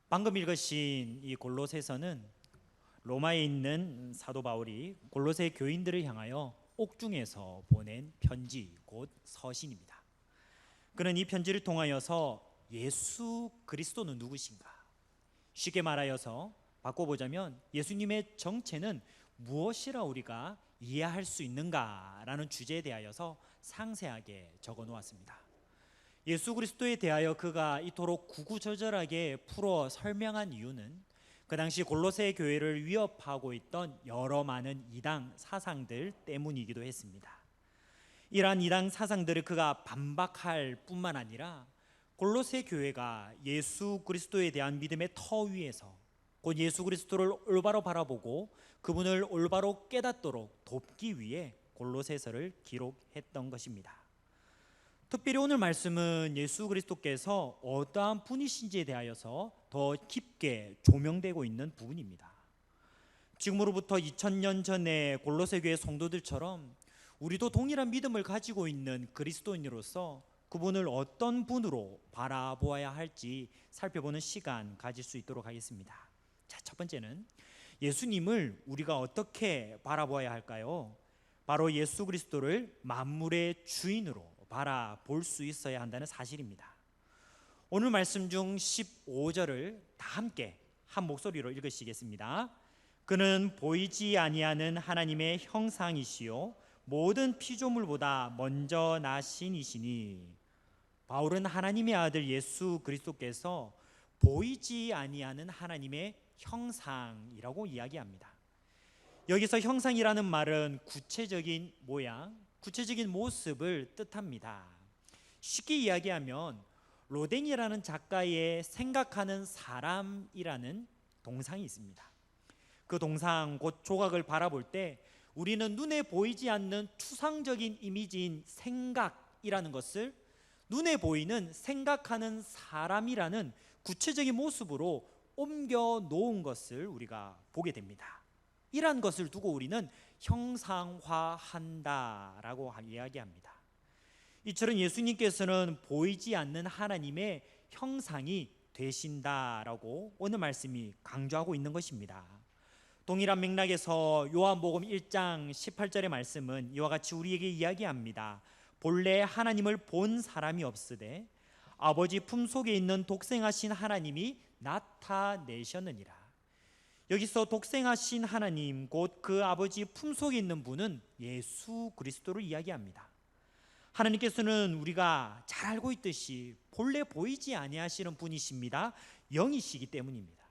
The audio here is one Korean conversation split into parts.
방금 읽으신 이 골로새서는 로마에 있는 사도 바울이 골로새 교인들을 향하여 옥중에서 보낸 편지, 곧 서신입니다. 그는 이 편지를 통하여서 예수 그리스도는 누구신가? 쉽게 말하여서 바꿔보자면 예수님의 정체는 무엇이라 우리가 이해할 수 있는가라는 주제에 대하여서 상세하게 적어 놓았습니다. 예수 그리스도에 대하여 그가 이토록 구구절절하게 풀어 설명한 이유는 그 당시 골로새 교회를 위협하고 있던 여러 많은 이당 사상들 때문이기도 했습니다. 이러한 이당 사상들을 그가 반박할 뿐만 아니라 골로새 교회가 예수 그리스도에 대한 믿음의 터 위에서 곧 예수 그리스도를 올바로 바라보고 그분을 올바로 깨닫도록 돕기 위해 골로새서를 기록했던 것입니다. 특별히 오늘 말씀은 예수 그리스도께서 어떠한 분이신지에 대하여서 더 깊게 조명되고 있는 부분입니다. 지금으로부터 2000년 전에 골로새 교회 성도들처럼 우리도 동일한 믿음을 가지고 있는 그리스도인으로서 그분을 어떤 분으로 바라보아야 할지 살펴보는 시간 가질 수 있도록 하겠습니다. 자, 첫 번째는 예수님을 우리가 어떻게 바라보아야 할까요? 바로 예수 그리스도를 만물의 주인으로 바라볼 수 있어야 한다는 사실입니다. 오늘 말씀 중 15절을 다 함께 한 목소리로 읽으시겠습니다. 그는 보이지 아니하는 하나님의 형상이시요 모든 피조물보다 먼저 나신 이시니. 바울은 하나님의 아들 예수 그리스도께서 보이지 아니하는 하나님의 형상이라고 이야기합니다. 여기서 형상이라는 말은 구체적인 모양, 구체적인 모습을 뜻합니다. 쉽게 이야기하면 로댕이라는 작가의 생각하는 사람이라는 동상이 있습니다. 그 동상 곧 조각을 바라볼 때 우리는 눈에 보이지 않는 추상적인 이미지인 생각이라는 것을 눈에 보이는 생각하는 사람이라는 구체적인 모습으로 옮겨 놓은 것을 우리가 보게 됩니다. 이러한 것을 두고 우리는 형상화한다라고 이야기합니다. 이처럼 예수님께서는 보이지 않는 하나님의 형상이 되신다라고 오늘 말씀이 강조하고 있는 것입니다. 동일한 맥락에서 요한복음 1장 18절의 말씀은 이와 같이 우리에게 이야기합니다. 본래 하나님을 본 사람이 없으되 아버지 품속에 있는 독생하신 하나님이 나타내셨느니라. 여기서 독생하신 하나님 곧 그 아버지 품속에 있는 분은 예수 그리스도를 이야기합니다. 하나님께서는 우리가 잘 알고 있듯이 본래 보이지 아니하시는 분이십니다. 영이시기 때문입니다.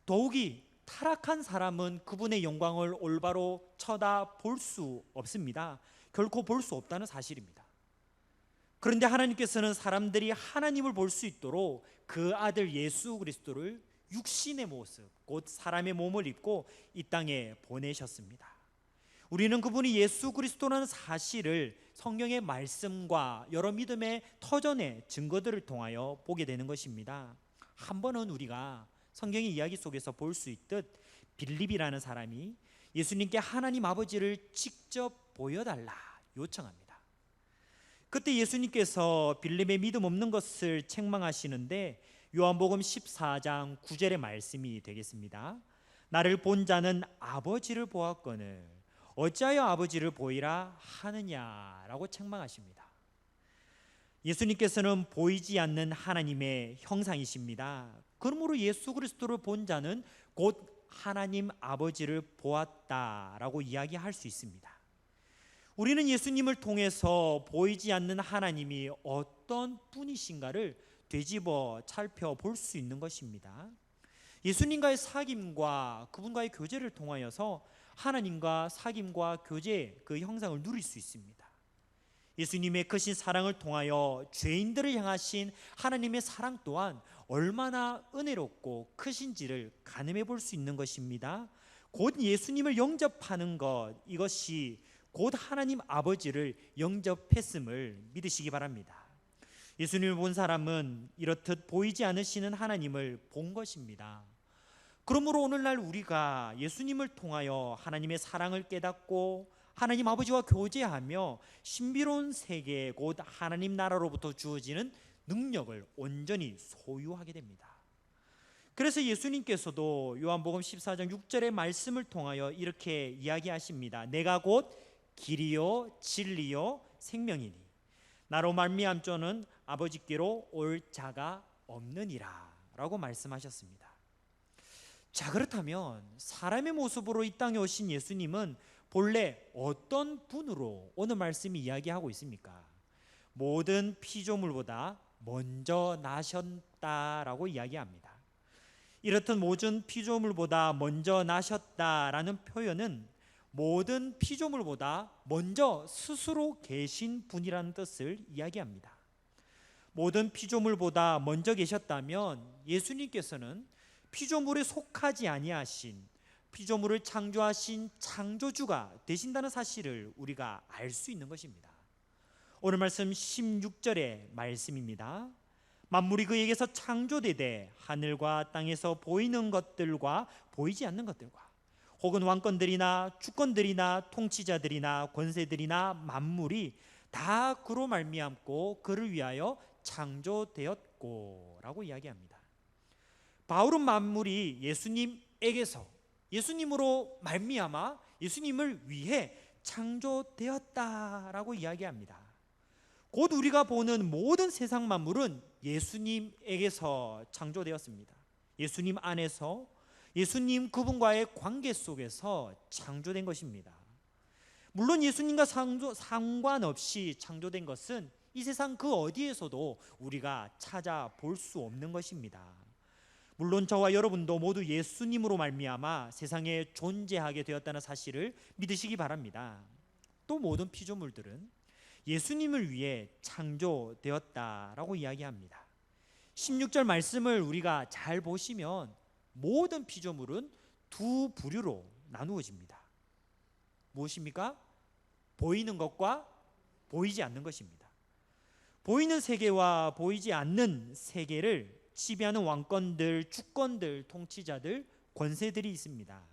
더욱이 타락한 사람은 그분의 영광을 올바로 쳐다볼 수 없습니다. 결코 볼 수 없다는 사실입니다. 그런데 하나님께서는 사람들이 하나님을 볼 수 있도록 그 아들 예수 그리스도를 육신의 모습, 곧 사람의 몸을 입고 이 땅에 보내셨습니다. 우리는 그분이 예수 그리스도라는 사실을 성경의 말씀과 여러 믿음의 터전의 증거들을 통하여 보게 되는 것입니다. 한 번은 우리가 성경의 이야기 속에서 볼 수 있듯 빌립이라는 사람이 예수님께 하나님 아버지를 직접 보여달라 요청합니다. 그때 예수님께서 빌립의 믿음 없는 것을 책망하시는데 요한복음 14장 9절의 말씀이 되겠습니다. 나를 본 자는 아버지를 보았거늘 어찌하여 아버지를 보이라 하느냐라고 책망하십니다. 예수님께서는 보이지 않는 하나님의 형상이십니다. 그러므로 예수 그리스도를 본 자는 곧 하나님 아버지를 보았다라고 이야기할 수 있습니다. 우리는 예수님을 통해서 보이지 않는 하나님이 어떤 분이신가를 되짚어 살펴볼 수 있는 것입니다. 예수님과의 사귐과 그분과의 교제를 통하여서 하나님과 사귐과 교제 그 형상을 누릴 수 있습니다. 예수님의 크신 사랑을 통하여 죄인들을 향하신 하나님의 사랑 또한 얼마나 은혜롭고 크신지를 가늠해 볼 수 있는 것입니다. 곧 예수님을 영접하는 것, 이것이 곧 하나님 아버지를 영접했음을 믿으시기 바랍니다. 예수님을 본 사람은 이렇듯 보이지 않으시는 하나님을 본 것입니다. 그러므로 오늘날 우리가 예수님을 통하여 하나님의 사랑을 깨닫고 하나님 아버지와 교제하며 신비로운 세계 곧 하나님 나라로부터 주어지는 능력을 온전히 소유하게 됩니다. 그래서 예수님께서도 요한복음 14장 6절의 말씀을 통하여 이렇게 이야기하십니다. 내가 곧 길이요 진리요 생명이니 나로 말미암 자는 아버지께로 올 자가 없느니라 라고 말씀하셨습니다. 자, 그렇다면 사람의 모습으로 이 땅에 오신 예수님은 본래 어떤 분으로 오늘 말씀이 이야기하고 있습니까? 모든 피조물보다 먼저 나셨다라고 이야기합니다. 이렇듯 모든 피조물보다 먼저 나셨다라는 표현은 모든 피조물보다 먼저 스스로 계신 분이라는 뜻을 이야기합니다. 모든 피조물보다 먼저 계셨다면 예수님께서는 피조물에 속하지 아니하신, 피조물을 창조하신 창조주가 되신다는 사실을 우리가 알 수 있는 것입니다. 오늘 말씀 16절의 말씀입니다. 만물이 그에게서 창조되되 하늘과 땅에서 보이는 것들과 보이지 않는 것들과 혹은 왕권들이나 주권들이나 통치자들이나 권세들이나 만물이 다 그로 말미암고 그를 위하여 창조되었고 라고 이야기합니다. 바울은 만물이 예수님에게서, 예수님으로 말미암아 예수님을 위해 창조되었다라고 이야기합니다. 곧 우리가 보는 모든 세상 만물은 예수님에게서 창조되었습니다. 예수님 안에서, 예수님 그분과의 관계 속에서 창조된 것입니다. 물론 예수님과 상관없이 창조된 것은 이 세상 그 어디에서도 우리가 찾아볼 수 없는 것입니다. 물론 저와 여러분도 모두 예수님으로 말미암아 세상에 존재하게 되었다는 사실을 믿으시기 바랍니다. 또 모든 피조물들은 예수님을 위해 창조되었다라고 이야기합니다. 16절 말씀을 우리가 잘 보시면 모든 피조물은 두 부류로 나누어집니다. 무엇입니까? 보이는 것과 보이지 않는 것입니다. 보이는 세계와 보이지 않는 세계를 지배하는 왕권들, 주권들, 통치자들, 권세들이 있습니다.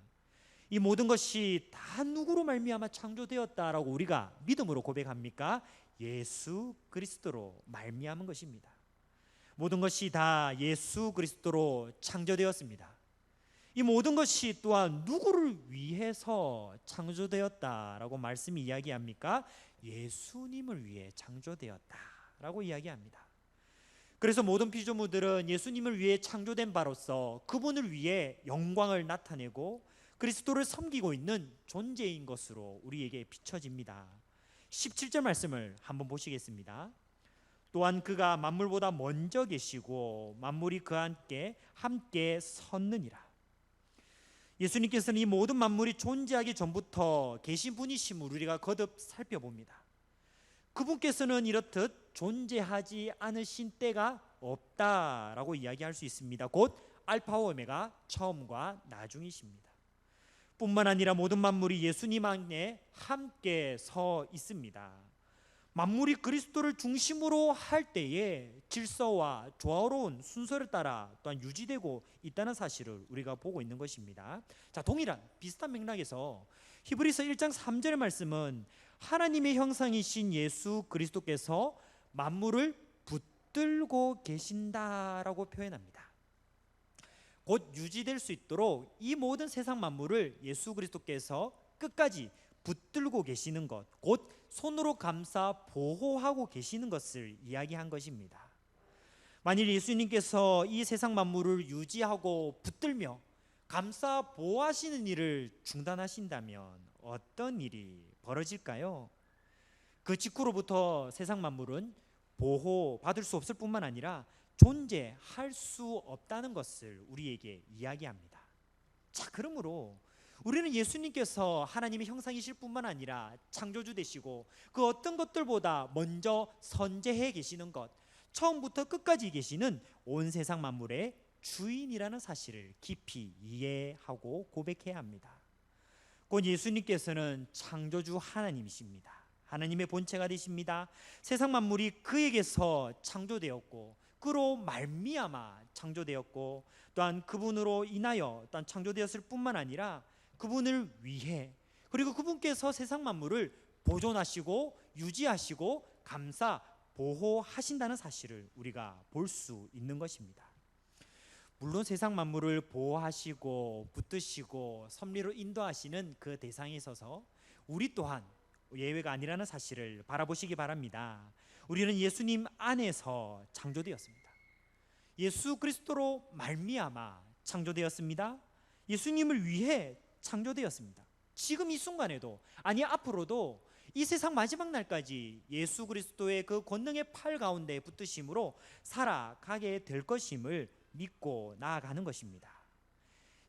이 모든 것이 다 누구로 말미암아 창조되었다라고 우리가 믿음으로 고백합니까? 예수 그리스도로 말미암은 것입니다. 모든 것이 다 예수 그리스도로 창조되었습니다. 이 모든 것이 또한 누구를 위해서 창조되었다라고 말씀이 이야기합니까? 예수님을 위해 창조되었다라고 이야기합니다. 그래서 모든 피조물들은 예수님을 위해 창조된 바로서 그분을 위해 영광을 나타내고 그리스도를 섬기고 있는 존재인 것으로 우리에게 비춰집니다. 17절 말씀을 한번 보시겠습니다. 또한 그가 만물보다 먼저 계시고 만물이 그와 함께 섰느니라. 예수님께서는 이 모든 만물이 존재하기 전부터 계신 분이심을 우리가 거듭 살펴봅니다. 그분께서는 이렇듯 존재하지 않으신 때가 없다라고 이야기할 수 있습니다. 곧 알파와 오메가, 처음과 나중이십니다. 뿐만 아니라 모든 만물이 예수님 안에 함께 서 있습니다. 만물이 그리스도를 중심으로 할 때에 질서와 조화로운 순서를 따라 또한 유지되고 있다는 사실을 우리가 보고 있는 것입니다. 자, 동일한 비슷한 맥락에서 히브리서 1장 3절의 말씀은 하나님의 형상이신 예수 그리스도께서 만물을 붙들고 계신다라고 표현합니다. 곧 유지될 수 있도록 이 모든 세상 만물을 예수 그리스도께서 끝까지 붙들고 계시는 것, 곧 손으로 감싸 보호하고 계시는 것을 이야기한 것입니다. 만일 예수님께서 이 세상 만물을 유지하고 붙들며 감싸 보호하시는 일을 중단하신다면 어떤 일이 벌어질까요? 그 직후로부터 세상 만물은 보호받을 수 없을 뿐만 아니라 존재할 수 없다는 것을 우리에게 이야기합니다. 자, 그러므로 우리는 예수님께서 하나님의 형상이실 뿐만 아니라 창조주 되시고 그 어떤 것들보다 먼저 선재해 계시는 것, 처음부터 끝까지 계시는 온 세상 만물의 주인이라는 사실을 깊이 이해하고 고백해야 합니다. 곧 예수님께서는 창조주 하나님이십니다. 하나님의 본체가 되십니다. 세상 만물이 그에게서 창조되었고 그로 말미암아 창조되었고 또한 그분으로 인하여 또한 창조되었을 뿐만 아니라 그분을 위해, 그리고 그분께서 세상 만물을 보존하시고 유지하시고 감싸 보호하신다는 사실을 우리가 볼 수 있는 것입니다. 물론 세상 만물을 보호하시고 붙드시고 섭리로 인도하시는 그 대상에 있어서 우리 또한 예외가 아니라는 사실을 바라보시기 바랍니다. 우리는 예수님 안에서 창조되었습니다. 예수 그리스도로 말미암아 창조되었습니다. 예수님을 위해 창조되었습니다. 지금 이 순간에도, 아니 앞으로도 이 세상 마지막 날까지 예수 그리스도의 그 권능의 팔 가운데 붙드심으로 살아가게 될 것임을 믿고 나아가는 것입니다.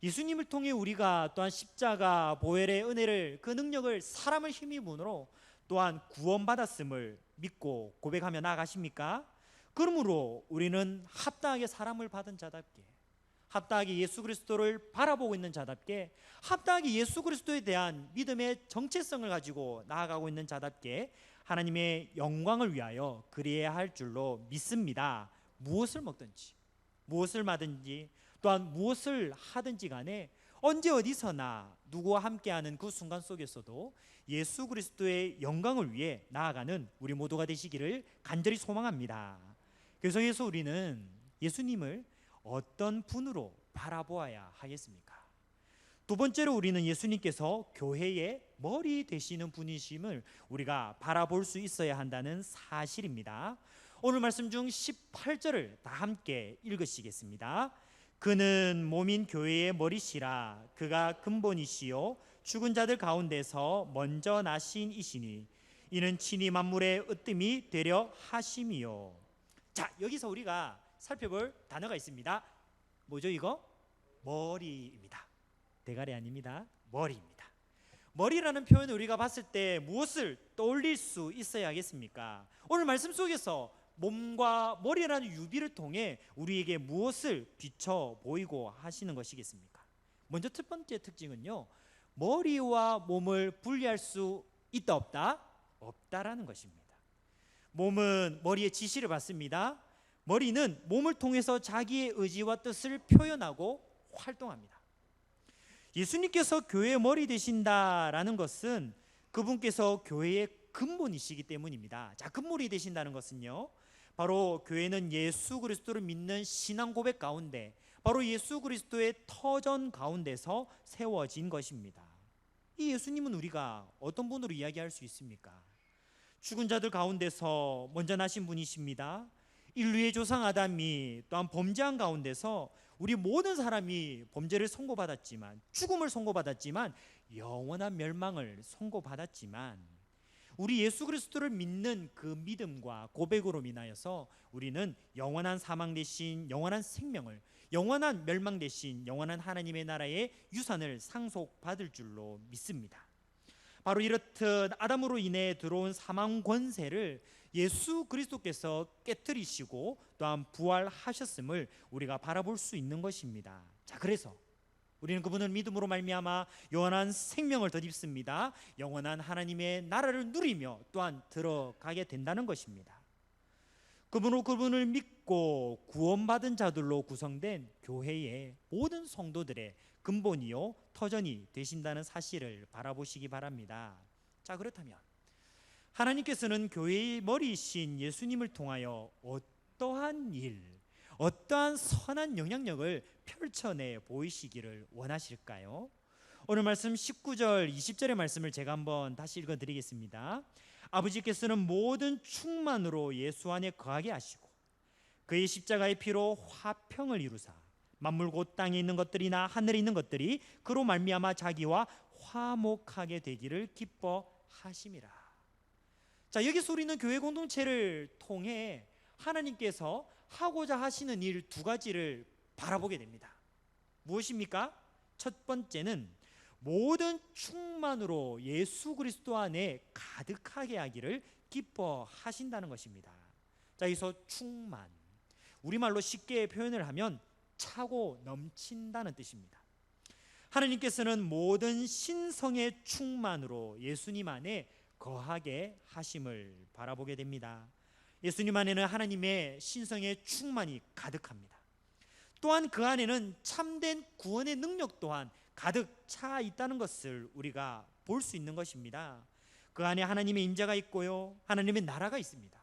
예수님을 통해 우리가 또한 십자가 보혈의 은혜를, 그 능력을 사람을 힘입음으로 또한 구원받았음을 믿고 고백하며 나아가십니까? 그러므로 우리는 합당하게 사람을 받은 자답게, 합당하게 예수 그리스도를 바라보고 있는 자답게, 합당하게 예수 그리스도에 대한 믿음의 정체성을 가지고 나아가고 있는 자답게 하나님의 영광을 위하여 그리해야 할 줄로 믿습니다. 무엇을 먹든지 무엇을 마든지 또한 무엇을 하든지 간에 언제 어디서나 누구와 함께하는 그 순간 속에서도 예수 그리스도의 영광을 위해 나아가는 우리 모두가 되시기를 간절히 소망합니다. 그래서 우리는 예수님을 어떤 분으로 바라보아야 하겠습니까? 두 번째로 우리는 예수님께서 교회의 머리 되시는 분이심을 우리가 바라볼 수 있어야 한다는 사실입니다. 오늘 말씀 중 18절을 다 함께 읽으시겠습니다. 그는 몸인 교회의 머리시라. 그가 근본이시요 죽은 자들 가운데서 먼저 나신 이시니 이는 친히 만물의 으뜸이 되려 하심이요. 자, 여기서 우리가 살펴볼 단어가 있습니다. 뭐죠 이거? 머리입니다. 대가리 아닙니다. 머리입니다. 머리라는 표현을 우리가 봤을 때 무엇을 떠올릴 수 있어야 하겠습니까? 오늘 말씀 속에서 몸과 머리라는 유비를 통해 우리에게 무엇을 비춰 보이고 하시는 것이겠습니까? 먼저 첫 번째 특징은요, 머리와 몸을 분리할 수 있다 없다? 없다라는 것입니다. 몸은 머리의 지시를 받습니다. 머리는 몸을 통해서 자기의 의지와 뜻을 표현하고 활동합니다. 예수님께서 교회의 머리 되신다라는 것은 그분께서 교회의 근본이시기 때문입니다. 자, 근본이 되신다는 것은요, 바로 교회는 예수 그리스도를 믿는 신앙 고백 가운데, 바로 예수 그리스도의 터전 가운데서 세워진 것입니다. 이 예수님은 우리가 어떤 분으로 이야기할 수 있습니까? 죽은 자들 가운데서 먼저 나신 분이십니다. 인류의 조상 아담이 또한 범죄한 가운데서 우리 모든 사람이 범죄를 선고받았지만, 죽음을 선고받았지만, 영원한 멸망을 선고받았지만, 우리 예수 그리스도를 믿는 그 믿음과 고백으로 인하여서 우리는 영원한 사망 대신 영원한 생명을, 영원한 멸망 대신 영원한 하나님의 나라의 유산을 상속받을 줄로 믿습니다. 바로 이렇듯 아담으로 인해 들어온 사망 권세를 예수 그리스도께서 깨뜨리시고 또한 부활하셨음을 우리가 바라볼 수 있는 것입니다. 자, 그래서 우리는 그분을 믿음으로 말미암아 영원한 생명을 덧입습니다. 영원한 하나님의 나라를 누리며 또한 들어가게 된다는 것입니다. 그분을 믿고 구원받은 자들로 구성된 교회의 모든 성도들의 근본이요 터전이 되신다는 사실을 바라보시기 바랍니다. 자, 그렇다면 하나님께서는 교회의 머리이신 예수님을 통하여 어떠한 일, 어떠한 선한 영향력을 펼쳐내 보이시기를 원하실까요? 오늘 말씀 19절 20절의 말씀을 제가 한번 다시 읽어드리겠습니다. 아버지께서는 모든 충만으로 예수 안에 거하게 하시고 그의 십자가의 피로 화평을 이루사 만물 곧 땅에 있는 것들이나 하늘에 있는 것들이 그로 말미암아 자기와 화목하게 되기를 기뻐하심이라. 자, 여기서 우리는 교회 공동체를 통해 하나님께서 하고자 하시는 일 두 가지를 바라보게 됩니다. 무엇입니까? 첫 번째는 모든 충만으로 예수 그리스도 안에 가득하게 하기를 기뻐하신다는 것입니다. 자, 여기서 충만, 우리말로 쉽게 표현을 하면 차고 넘친다는 뜻입니다. 하나님께서는 모든 신성의 충만으로 예수님 안에 거하게 하심을 바라보게 됩니다. 예수님 안에는 하나님의 신성의 충만이 가득합니다. 또한 그 안에는 참된 구원의 능력 또한 가득 차 있다는 것을 우리가 볼 수 있는 것입니다. 그 안에 하나님의 임재가 있고요, 하나님의 나라가 있습니다.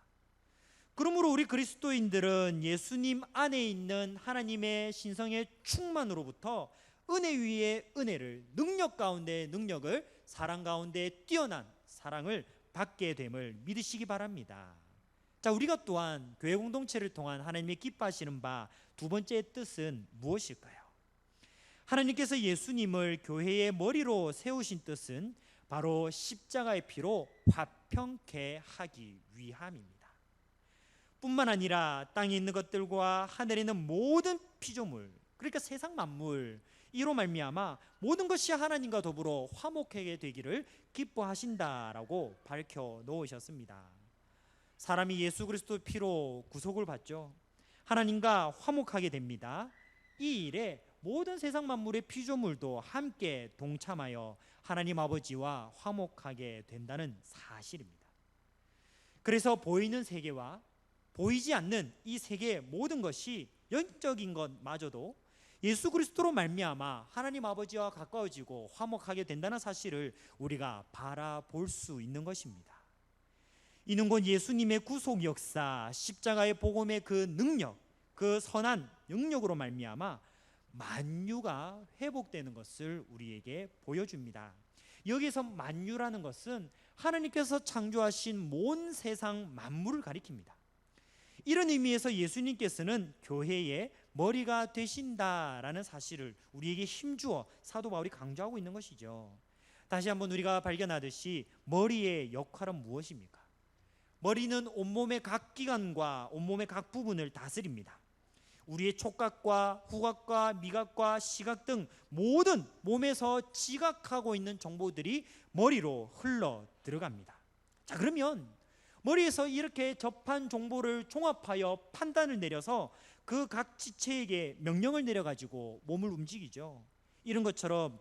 그러므로 우리 그리스도인들은 예수님 안에 있는 하나님의 신성의 충만으로부터 은혜 위에 은혜를, 능력 가운데 능력을, 사랑 가운데 뛰어난 사랑을 받게 됨을 믿으시기 바랍니다. 자, 우리가 또한 교회 공동체를 통한 하나님의 기뻐하시는 바 두 번째 뜻은 무엇일까요? 하나님께서 예수님을 교회의 머리로 세우신 뜻은 바로 십자가의 피로 화평케 하기 위함입니다. 뿐만 아니라 땅에 있는 것들과 하늘에 있는 모든 피조물, 그러니까 세상 만물, 이로 말미암아 모든 것이 하나님과 더불어 화목하게 되기를 기뻐하신다라고 밝혀 놓으셨습니다. 사람이 예수 그리스도의 피로 구속을 받죠. 하나님과 화목하게 됩니다. 이 일에 모든 세상 만물의 피조물도 함께 동참하여 하나님 아버지와 화목하게 된다는 사실입니다. 그래서 보이는 세계와 보이지 않는 이 세계의 모든 것이 영적인 것마저도 예수 그리스도로 말미암아 하나님 아버지와 가까워지고 화목하게 된다는 사실을 우리가 바라볼 수 있는 것입니다. 이는 곧 예수님의 구속 역사, 십자가의 복음의 그 능력, 그 선한 영역으로 말미암아 만유가 회복되는 것을 우리에게 보여줍니다. 여기서 만유라는 것은 하나님께서 창조하신 온 세상 만물을 가리킵니다. 이런 의미에서 예수님께서는 교회의 머리가 되신다라는 사실을 우리에게 힘주어 사도 바울이 강조하고 있는 것이죠. 다시 한번 우리가 발견하듯이 머리의 역할은 무엇입니까? 머리는 온몸의 각 기관과 온몸의 각 부분을 다스립니다. 우리의 촉각과 후각과 미각과 시각 등 모든 몸에서 지각하고 있는 정보들이 머리로 흘러 들어갑니다. 자, 그러면 머리에서 이렇게 접한 정보를 종합하여 판단을 내려서 그 각 지체에게 명령을 내려가지고 몸을 움직이죠. 이런 것처럼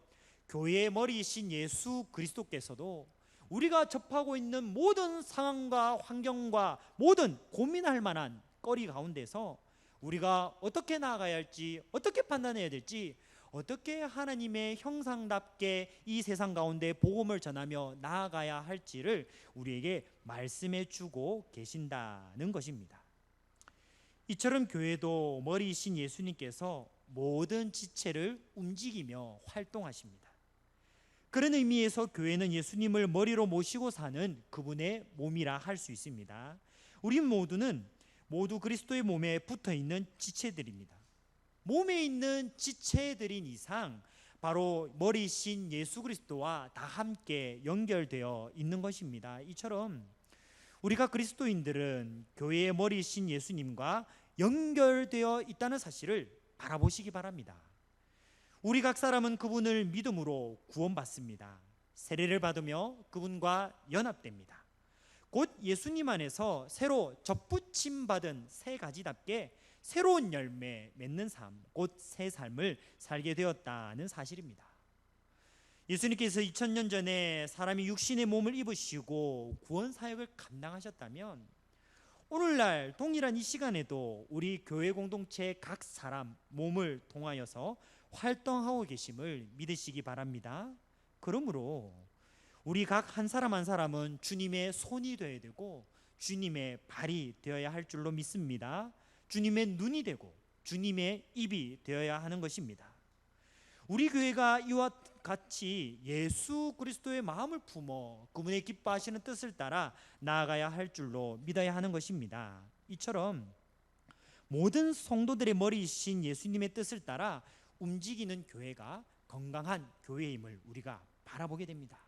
교회의 머리이신 예수 그리스도께서도 우리가 접하고 있는 모든 상황과 환경과 모든 고민할 만한 거리 가운데서 우리가 어떻게 나아가야 할지, 어떻게 판단해야 될지, 어떻게 하나님의 형상답게 이 세상 가운데 복음을 전하며 나아가야 할지를 우리에게 말씀해 주고 계신다는 것입니다. 이처럼 교회도 머리이신 예수님께서 모든 지체를 움직이며 활동하십니다. 그런 의미에서 교회는 예수님을 머리로 모시고 사는 그분의 몸이라 할 수 있습니다. 우리 모두는 모두 그리스도의 몸에 붙어 있는 지체들입니다. 몸에 있는 지체들인 이상 바로 머리이신 예수 그리스도와 다 함께 연결되어 있는 것입니다. 이처럼 우리가 그리스도인들은 교회의 머리이신 예수님과 연결되어 있다는 사실을 바라보시기 바랍니다. 우리 각 사람은 그분을 믿음으로 구원받습니다. 세례를 받으며 그분과 연합됩니다. 곧 예수님 안에서 새로 접붙임 받은 새 가지답게 새로운 열매 맺는 삶, 곧 새 삶을 살게 되었다는 사실입니다. 예수님께서 2000년 전에 사람이 육신의 몸을 입으시고 구원 사역을 감당하셨다면 오늘날 동일한 이 시간에도 우리 교회 공동체 각 사람 몸을 통하여서 활동하고 계심을 믿으시기 바랍니다. 그러므로 우리 각 한 사람 한 사람은 주님의 손이 되어야 되고 주님의 발이 되어야 할 줄로 믿습니다. 주님의 눈이 되고 주님의 입이 되어야 하는 것입니다. 우리 교회가 이와 같이 예수 그리스도의 마음을 품어 그분의 기뻐하시는 뜻을 따라 나아가야 할 줄로 믿어야 하는 것입니다. 이처럼 모든 성도들의 머리이신 예수님의 뜻을 따라 움직이는 교회가 건강한 교회임을 우리가 바라보게 됩니다.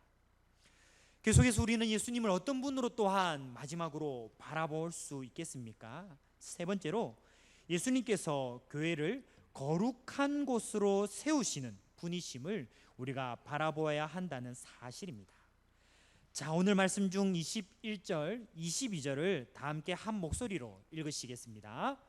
계속해서 우리는 예수님을 어떤 분으로 또한 마지막으로 바라볼 수 있겠습니까? 세 번째로 예수님께서 교회를 거룩한 곳으로 세우시는 분이심을 우리가 바라보아야 한다는 사실입니다. 자, 오늘 말씀 중 21절, 22절을 다 함께 한 목소리로 읽으시겠습니다.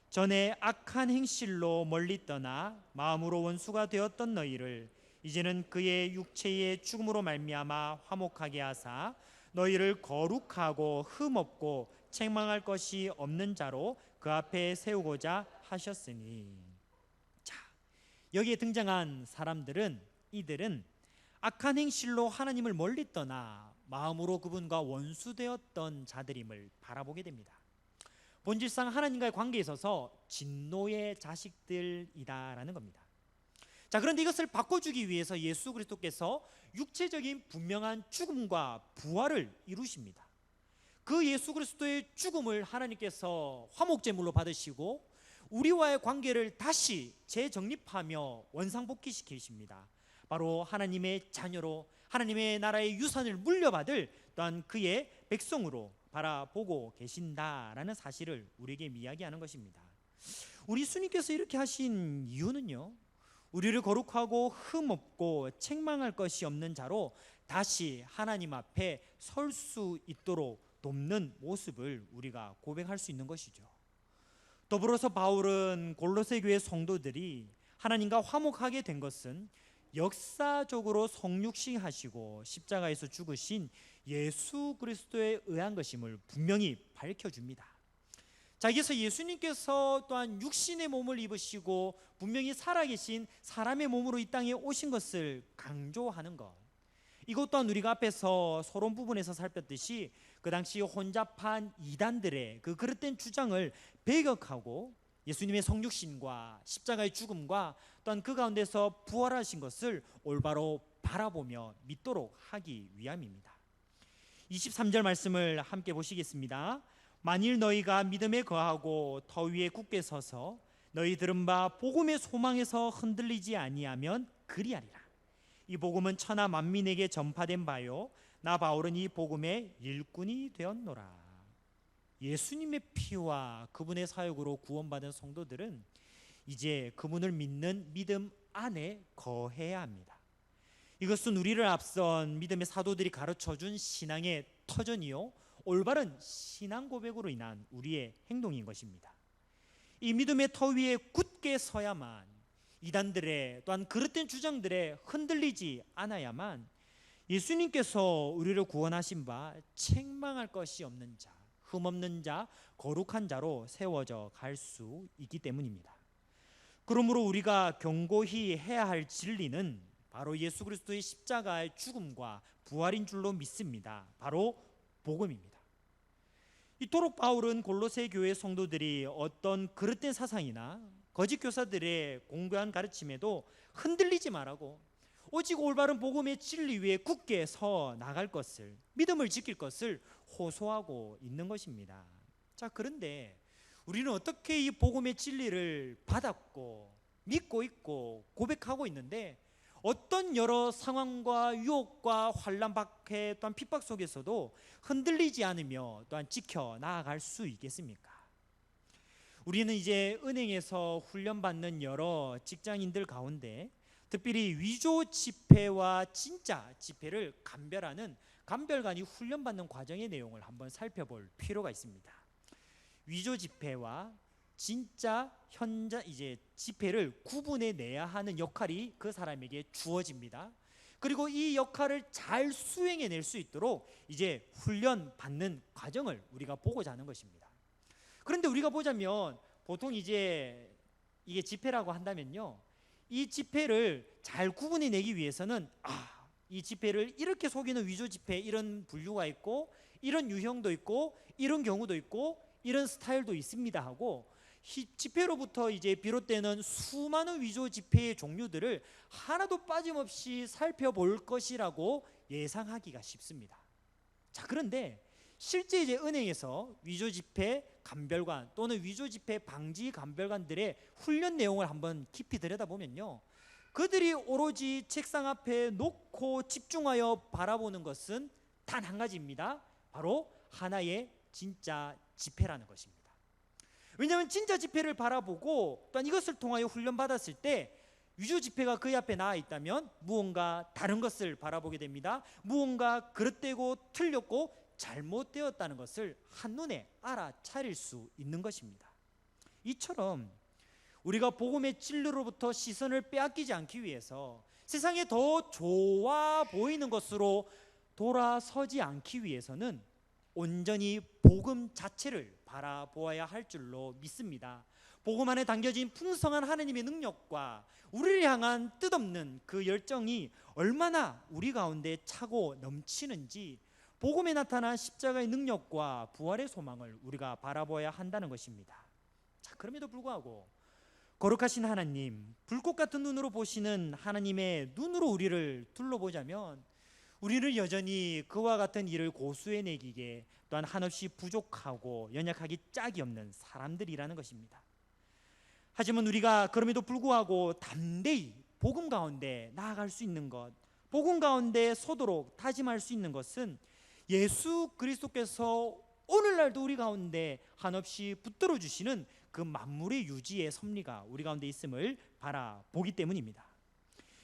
전에 악한 행실로 멀리 떠나 마음으로 원수가 되었던 너희를 이제는 그의 육체의 죽음으로 말미암아 화목하게 하사 너희를 거룩하고 흠없고 책망할 것이 없는 자로 그 앞에 세우고자 하셨으니. 자, 여기에 등장한 사람들은 이들은 악한 행실로 하나님을 멀리 떠나 마음으로 그분과 원수되었던 자들임을 바라보게 됩니다. 본질상 하나님과의 관계에 있어서 진노의 자식들이다라는 겁니다. 자, 그런데 이것을 바꿔주기 위해서 예수 그리스도께서 육체적인 분명한 죽음과 부활을 이루십니다. 그 예수 그리스도의 죽음을 하나님께서 화목제물로 받으시고 우리와의 관계를 다시 재정립하며 원상복귀시키십니다. 바로 하나님의 자녀로 하나님의 나라의 유산을 물려받을 또한 그의 백성으로 바라보고 계신다라는 사실을 우리에게 이야기하는 것입니다. 우리 주님께서 이렇게 하신 이유는요, 우리를 거룩하고 흠없고 책망할 것이 없는 자로 다시 하나님 앞에 설 수 있도록 돕는 모습을 우리가 고백할 수 있는 것이죠. 더불어서 바울은 골로새 교회 성도들이 하나님과 화목하게 된 것은 역사적으로 성육신하시고 십자가에서 죽으신 예수 그리스도에 의한 것임을 분명히 밝혀줍니다. 자, 여기서 예수님께서 또한 육신의 몸을 입으시고 분명히 살아계신 사람의 몸으로 이 땅에 오신 것을 강조하는 것, 이것 또한 우리가 앞에서 서론 부분에서 살폈듯이 그 당시 혼잡한 이단들의 그 그릇된 주장을 배격하고 예수님의 성육신과 십자가의 죽음과 또한 그 가운데서 부활하신 것을 올바로 바라보며 믿도록 하기 위함입니다. 23절 말씀을 함께 보시겠습니다. 만일 너희가 믿음에 거하고 터 위에 굳게 서서 너희 들은 바 복음의 소망에서 흔들리지 아니하면 그리하리라. 이 복음은 천하 만민에게 전파된 바요 나 바울은 이 복음의 일꾼이 되었노라. 예수님의 피와 그분의 사역으로 구원받은 성도들은 이제 그분을 믿는 믿음 안에 거해야 합니다. 이것은 우리를 앞선 믿음의 사도들이 가르쳐준 신앙의 터전이요 올바른 신앙 고백으로 인한 우리의 행동인 것입니다. 이 믿음의 터 위에 굳게 서야만 이단들의 또한 그릇된 주장들에 흔들리지 않아야만 예수님께서 우리를 구원하신 바 책망할 것이 없는 자, 흠없는 자, 거룩한 자로 세워져 갈 수 있기 때문입니다. 그러므로 우리가 경고히 해야 할 진리는 바로 예수 그리스도의 십자가의 죽음과 부활인 줄로 믿습니다. 바로 복음입니다. 이토록 바울은 골로새 교회 성도들이 어떤 그릇된 사상이나 거짓 교사들의 공교한 가르침에도 흔들리지 말라고 오직 올바른 복음의 진리 위에 굳게 서 나갈 것을, 믿음을 지킬 것을 호소하고 있는 것입니다. 자, 그런데 우리는 어떻게 이 복음의 진리를 받았고 믿고 있고 고백하고 있는데 어떤 여러 상황과 유혹과 환난 박해 또한 핍박 속에서도 흔들리지 않으며 또한 지켜 나아갈 수 있겠습니까? 우리는 이제 은행에서 훈련받는 여러 직장인들 가운데 특별히 위조 지폐와 진짜 지폐를 감별하는 감별관이 훈련받는 과정의 내용을 한번 살펴볼 필요가 있습니다. 위조 지폐와 진짜 현자 이제 지폐를 구분해 내야 하는 역할이 그 사람에게 주어집니다. 그리고 이 역할을 잘 수행해낼 수 있도록 이제 훈련받는 과정을 우리가 보고자 하는 것입니다. 그런데 우리가 보자면 보통 이제 이게 지폐라고 한다면요, 이 지폐를 잘 구분해내기 위해서는 이 지폐를 이렇게 속이는 위조 지폐 이런 분류가 있고 이런 유형도 있고 이런 경우도 있고 이런 스타일도 있습니다 하고 지폐로부터 이제 비롯되는 수많은 위조 지폐의 종류들을 하나도 빠짐없이 살펴볼 것이라고 예상하기가 쉽습니다. 자, 그런데 실제 이제 은행에서 위조 지폐 감별관 또는 위조 지폐 방지 감별관들의 훈련 내용을 한번 깊이 들여다보면요, 그들이 오로지 책상 앞에 놓고 집중하여 바라보는 것은 단 한 가지입니다. 바로 하나의 진짜 지폐라는 것입니다. 왜냐하면 진짜 지폐를 바라보고 또한 이것을 통하여 훈련받았을 때 위조 지폐가 그의 앞에 나와 있다면 무언가 다른 것을 바라보게 됩니다. 무언가 그릇되고 틀렸고 잘못되었다는 것을 한눈에 알아차릴 수 있는 것입니다. 이처럼 우리가 복음의 진리로부터 시선을 빼앗기지 않기 위해서 세상에 더 좋아 보이는 것으로 돌아서지 않기 위해서는 온전히 복음 자체를 바라보아야 할 줄로 믿습니다. 복음 안에 담겨진 풍성한 하나님의 능력과 우리를 향한 뜻없는 그 열정이 얼마나 우리 가운데 차고 넘치는지 복음에 나타난 십자가의 능력과 부활의 소망을 우리가 바라보아야 한다는 것입니다. 자, 그럼에도 불구하고 거룩하신 하나님, 불꽃 같은 눈으로 보시는 하나님의 눈으로 우리를 둘러보자면 우리를 여전히 그와 같은 일을 고수해내기에 또한 한없이 부족하고 연약하기 짝이 없는 사람들이라는 것입니다. 하지만 우리가 그럼에도 불구하고 담대히 복음 가운데 나아갈 수 있는 것, 복음 가운데 서도록 다짐할 수 있는 것은 예수 그리스도께서 오늘날도 우리 가운데 한없이 붙들어 주시는 그 만물의 유지의 섭리가 우리 가운데 있음을 바라보기 때문입니다.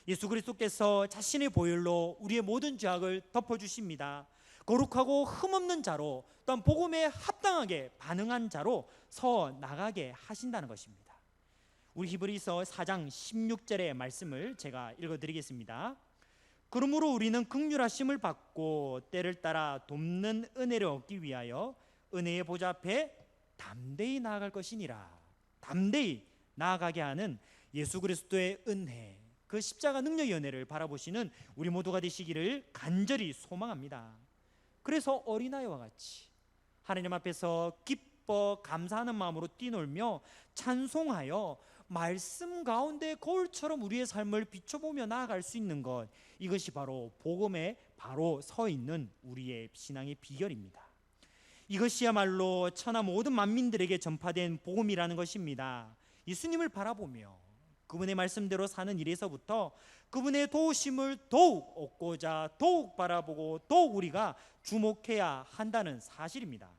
예수 그리스도께서 자신의 보혈로 우리의 모든 죄악을 덮어주십니다. 거룩하고 흠없는 자로, 또한 복음에 합당하게 반응한 자로 서 나가게 하신다는 것입니다. 우리 히브리서 4장 16절의 말씀을 제가 읽어드리겠습니다. 그러므로 우리는 긍휼하심을 받고 때를 따라 돕는 은혜를 얻기 위하여 은혜의 보좌 앞에 담대히 나아갈 것이니라. 담대히 나아가게 하는 예수 그리스도의 은혜, 그 십자가 능력의 은혜를 바라보시는 우리 모두가 되시기를 간절히 소망합니다. 그래서 어린아이와 같이 하나님 앞에서 기뻐 감사하는 마음으로 뛰놀며 찬송하여 말씀 가운데 거울처럼 우리의 삶을 비춰보며 나아갈 수 있는 것, 이것이 바로 복음에 바로 서 있는 우리의 신앙의 비결입니다. 이것이야말로 천하 모든 만민들에게 전파된 복음이라는 것입니다. 예수님을 바라보며 그분의 말씀대로 사는 일에서부터 그분의 도우심을 더욱 얻고자 더욱 바라보고 더욱 우리가 주목해야 한다는 사실입니다.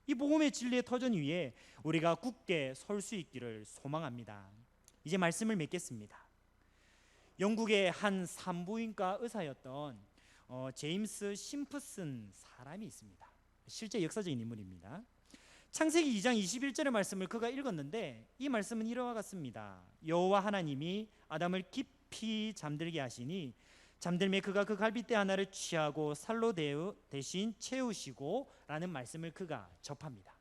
이 복음의 진리의 터전 위에 우리가 굳게 설 수 있기를 소망합니다. 이제 말씀을 맺겠습니다. 영국의 한 산부인과 의사였던 제임스 심프슨 사람이 있습니다. 실제 역사적인 인물입니다. 창세기 2장 21절의 말씀을 그가 읽었는데 이 말씀은 이와 같습니다. 여호와 하나님이 아담을 깊이 잠들게 하시니 잠들매 그가 그 갈빗대 하나를 취하고 살로 대신 채우시고 라는 말씀을 그가 접합니다.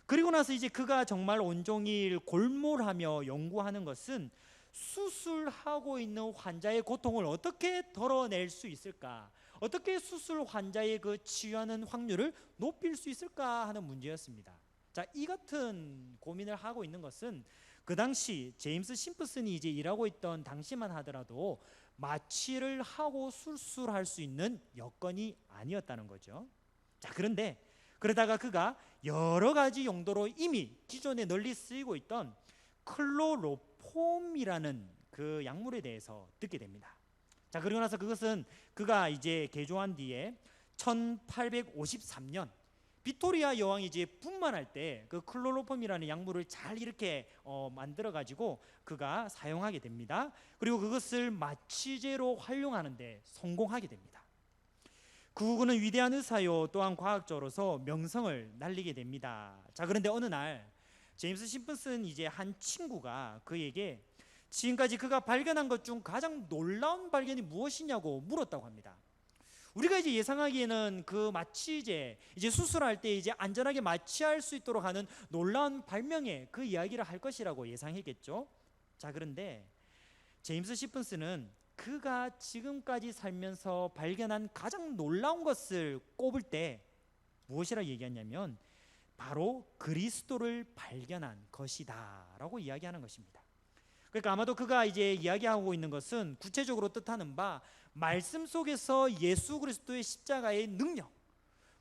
그리고 나서 이제 그가 정말 온종일 골몰하며 연구하는 것은 수술하고 있는 환자의 고통을 어떻게 덜어낼 수 있을까, 어떻게 수술 환자의 그 치유하는 확률을 높일 수 있을까 하는 문제였습니다. 자, 이 같은 고민을 하고 있는 것은 그 당시 제임스 심프슨이 이제 일하고 있던 당시만 하더라도 마취를 하고 수술할 수 있는 여건이 아니었다는 거죠. 자, 그런데 그러다가 그가 여러 가지 용도로 이미 기존에 널리 쓰이고 있던 클로로폼이라는 그 약물에 대해서 듣게 됩니다. 자, 그리고 나서 그것은 그가 이제 개조한 뒤에 1853년 빅토리아 여왕이 이제 분만할 때 그 클로로폼이라는 약물을 잘 이렇게 만들어 가지고 그가 사용하게 됩니다. 그리고 그것을 마취제로 활용하는데 성공하게 됩니다. 그는 위대한 의사요 또한 과학자로서 명성을 날리게 됩니다. 자, 그런데 어느 날 제임스 심프슨 이제 한 친구가 그에게 지금까지 그가 발견한 것 중 가장 놀라운 발견이 무엇이냐고 물었다고 합니다. 우리가 이제 예상하기에는 그 마취제, 이제 수술할 때 이제 안전하게 마취할 수 있도록 하는 놀라운 발명의 그 이야기를 할 것이라고 예상했겠죠. 자, 그런데 제임스 시픈스는 그가 지금까지 살면서 발견한 가장 놀라운 것을 꼽을 때 무엇이라고 얘기했냐면 바로 그리스도를 발견한 것이다라고 이야기하는 것입니다. 그러니까 아마도 그가 이제 이야기하고 있는 것은 구체적으로 뜻하는 바 말씀 속에서 예수 그리스도의 십자가의 능력,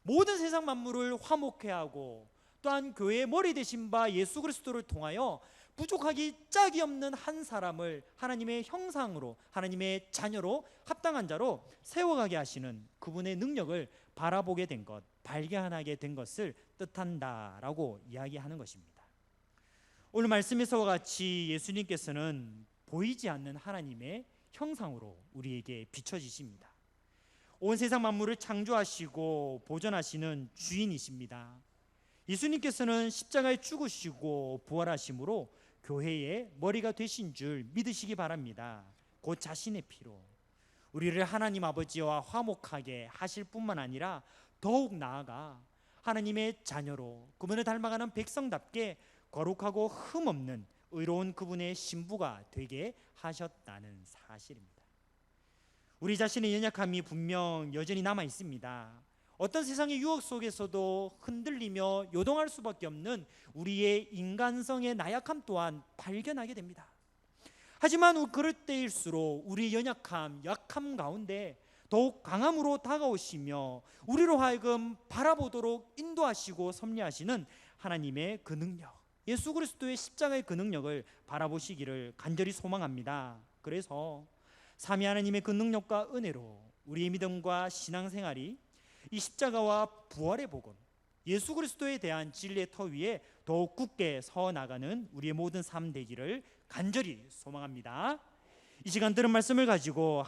모든 세상 만물을 화목해 하고 또한 교회의 머리 되신 바 예수 그리스도를 통하여 부족하기 짝이 없는 한 사람을 하나님의 형상으로, 하나님의 자녀로 합당한 자로 세워가게 하시는 그분의 능력을 바라보게 된 것, 발견하게 된 것을 뜻한다라고 이야기하는 것입니다. 오늘 말씀에서와 같이 예수님께서는 보이지 않는 하나님의 형상으로 우리에게 비춰지십니다. 온 세상 만물을 창조하시고 보존하시는 주인이십니다. 예수님께서는 십자가에 죽으시고 부활하심으로 교회의 머리가 되신 줄 믿으시기 바랍니다. 곧 자신의 피로 우리를 하나님 아버지와 화목하게 하실 뿐만 아니라 더욱 나아가 하나님의 자녀로 그분을 닮아가는 백성답게 거룩하고 흠없는 의로운 그분의 신부가 되게 하셨다는 사실입니다. 우리 자신의 연약함이 분명 여전히 남아 있습니다. 어떤 세상의 유혹 속에서도 흔들리며 요동할 수밖에 없는 우리의 인간성의 나약함 또한 발견하게 됩니다. 하지만 그럴 때일수록 우리의 연약함, 약함 가운데 더욱 강함으로 다가오시며 우리로 하여금 바라보도록 인도하시고 섭리하시는 하나님의 그 능력, 예수 그리스도의 십자가의 그 능력을 바라보시기를 간절히 소망합니다. 그래서 삼위 하나님의 그 능력과 은혜로 우리의 믿음과 신앙생활이 이 십자가와 부활의 복음, 예수 그리스도에 대한 진리의 터 위에 더욱 굳게 서 나가는 우리의 모든 삶 되기를 간절히 소망합니다. 이 시간 들은 말씀을 가지고